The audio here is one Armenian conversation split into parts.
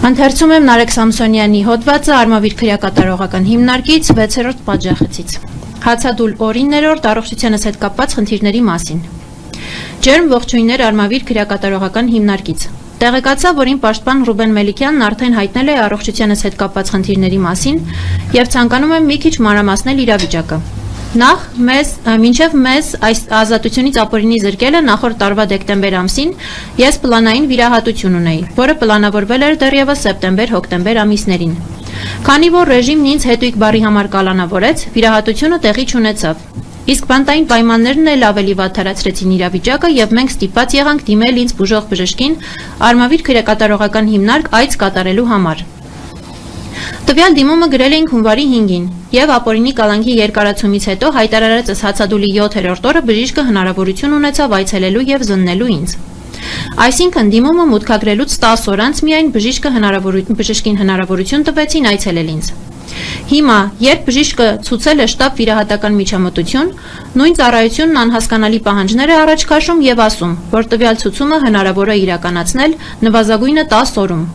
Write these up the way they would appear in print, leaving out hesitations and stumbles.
Ընթերցում եմ Նարեկ Սամսոնյանի հոդվածը Արմավիր քրեակատարողական հիմնարկից 6-րդ պատժախցից։ Հացադուլ օրիններորդ առողջությանս հետ կապված խնդիրների մասին։ Ջերմ ողջույններ Արմավիր քրեակատարողական հիմնարկից։ Տեղեկացա, որ իմ պաշտպան Ռուբեն Մելիքյանն արդեն հայտնել է առողջությանս հետ կապված խնդիրների մասին եւ ցանկանում եմ մի քիչ մանրամասնել իրավիճակը։ Նախ մինչև մեզ այս ազատությունից ապօրինի զրկելը նախորդ տարվա դեկտեմբեր ամսին ես պլանային վիրահատություն ունեի, որը պլանավորվել էր դեռևս սեպտեմբեր-հոկտեմբեր ամիսներին։ Քանի որ ռեժիմն ինձ հետույք բարի համար կալանավորեց, վիրահատությունը տեղի չունեցավ։ Իսկ բանտային պայմաններն էլ ավելի վատթարացրեցին իրավիճակը եւ մենք ստիպված եղանք դիմել ինձ բուժող բժշկին Արմավիր քրեակատարողական հիմնարկ այց կատարելու համար։ Տվյալ դիմումը գրել էինք հունվարի 5-ին եւ ապօրինի կալանքի երկարացումից հետո հայտարարածս հացադուլի 7-րդ օրը բժիշկը հնարավորություն ունեցավ այցելելու եւ զննելու ինձ։ Այսինքն դիմումը մուտքագրելուց 10 օր անց միայն բժիշկին հնարավորություն տվեցին այցելել ինձ։ Հիմա, երբ բժիշկը ցուցել է շտապ վիրահատական միջամտություն, նույն ծառայությունն անհասկանալի պահանջներ է առաջ քաշում եւ ասում, որ տվյալ ցուցումը հնարավոր է իրականացնել նվազագույնը 10 օրում։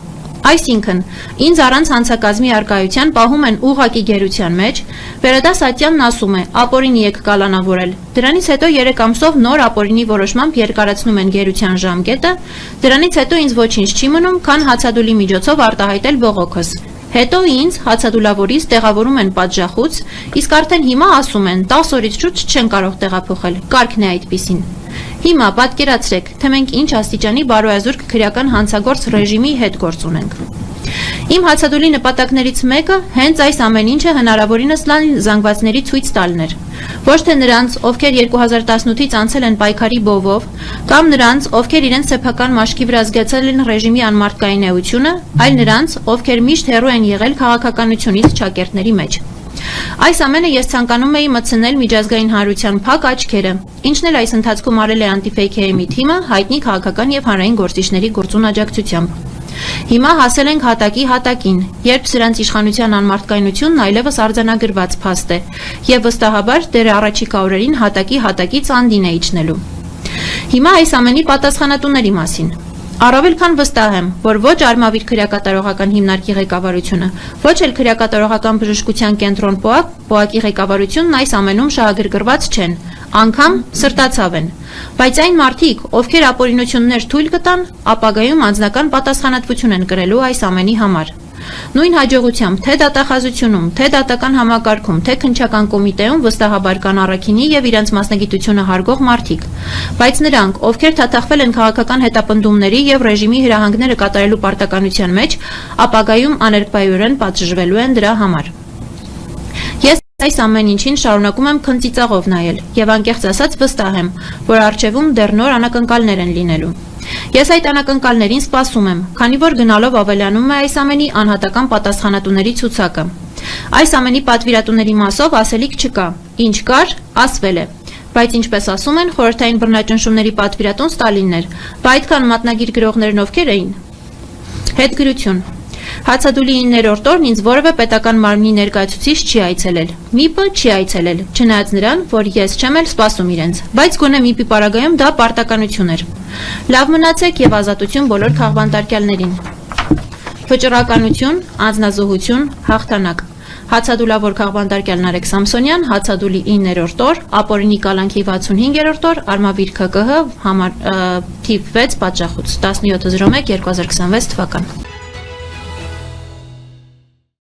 Այսինքն, ինձ առանց հանցակազմի արկայության պահում են ուղղակի գերության մեջ, Վերադաս Ատյանն ասում է, ապօրինի եք կալանավորել, դրանից հետո 3 ամսով նոր ապօրինի որոշմամբ երկարացնում են գերության ժամկետը, դրանից հետո ինձ ոչինչ չի մնում, քան հացադուլի միջոցով արտահայտել բողոքս։ Հետո ինձ հացադուլավորից տեղավորում են պատժախոց, իսկ արդեն հիմա ասում են 10 օրից շուտ չեն կարող տեղափոխել, կարգն է այդպիսին։ Հիմա պատկերացրեք, թե մենք ինչ աստիճանի բարոյազուրկ քրեական հանցագործ ռեժիմի հետ գործ ունենք։ Իմ հացադուլի նպատակներից մեկը հենց այս ամեն ինչը հնարավորինս լայն զանգվածների ցույց տալն էր։ Ոչ թե նրանց, ովքեր 2018-ից անցել են պայքարի բովով, կամ նրանց, ովքեր իրենց սեփական մաշկի վրա զգացել են ռեժիմի անմարդկային էությունը, այլ նրանց, ովքեր միշտ հեռու են եղել քաղաքականությունից ճակերտների մեջ։ Այս ամենը ես ցանկանում էի մտցնել միջազգային հանրության փակ աչքերը, ինչն էլ այս ընթացքում արել է Anti-Fake-ի թիմը հայտնի քաղաքական եւ հանրային գործիչների գործուն աջակցությամբ։ Հիմա հասել ենք հատակի հատակին, երբ սրանց իշխանության անմարդկայնությունն այլևս արձանագրված փաստ է եւ վստահաբար դեռ առաջիկա օրերին հատակի հատակից անդին է իջնելու։ Հիմա այս ամենի պատասխանատուների մասին։ Առավել քան վստահ եմ, որ ոչ Արմավիր քրեակատարողական հիմնարկի ղեկավարությունը, ոչ էլ քրեակատարողական բժշկության կենտրոն ՊՕԱԿ-ի ղեկավարությունն այս ամենում շահագրգռված չեն, անգամ սրտացավ են։ Բայց այն մարդիկ, ովքեր ապօրինություններ թույլ կտան, ապագայում անձնական պատասխանատվություն են կրելու այս ամենի համար։ Նույն հաջողությամբ թե դատախազությունում, թե դատական համակարգում, թե քննչական կոմիտեում վստահաբար կան առաքինի եւ իրենց մասնագիտությունը հարգող մարդիկ, բայց նրանք, ովքեր թաթախվել են քաղաքական հետապնդումների եւ ռեժիմի հրահանգները կատարելու պարտականության մեջ, ապագայում աներկբայորեն պատժժվելու են դրա համար։ Ես այս ամեն ինչին շարունակում եմ քնծիծաղով նայել եւ անկեղծ ասած վստահ եմ, որ առջևում դեռ նոր անակնկալներ են լինելու։ Ես այդ անակնկալներին սպասում եմ, քանի որ գնալով ավելանում է այս ամենի անհատական պատասխանատուների ցուցակը։ Այս ամենի պատվիրատուների մասով ասելիք չկա, ինչ կար, ասվել է։ Բայց ինչպես ասում են, խորհրդային բռնաճնշումների պատվիրատուն Ստալինն էր, բայց այդքան մատնագիր գրողներն ովքեր էին։ Հետգրություն։ Հացադուլի 9-րդ օրն ինձ որևէ պետական մարմնի ներկայացուցիչ չի այցելել։ ՄԻՊ-ը չի այցելել, չնայած նրան, որ ես չեմ էլ սպասում իրենց, բայց գոնե ՄԻՊ-ի պարագայում դա պարտականություն էր։ Լավ մնացեք եւ ազատություն բոլոր քաղբանտարկյալներին։ Վճռականություն, անձնազոհություն, հաղթանակ։ Հացադուլավոր քաղբանտարկյալ Նարեկ Սամսոնյան, հացադուլի 9-րդ օր, ապօրինի կալանքի 65-րդ օր, Արմավիր ՔԿՀ, թիվ 6 պատժախոց, 17/01/2026 թվական։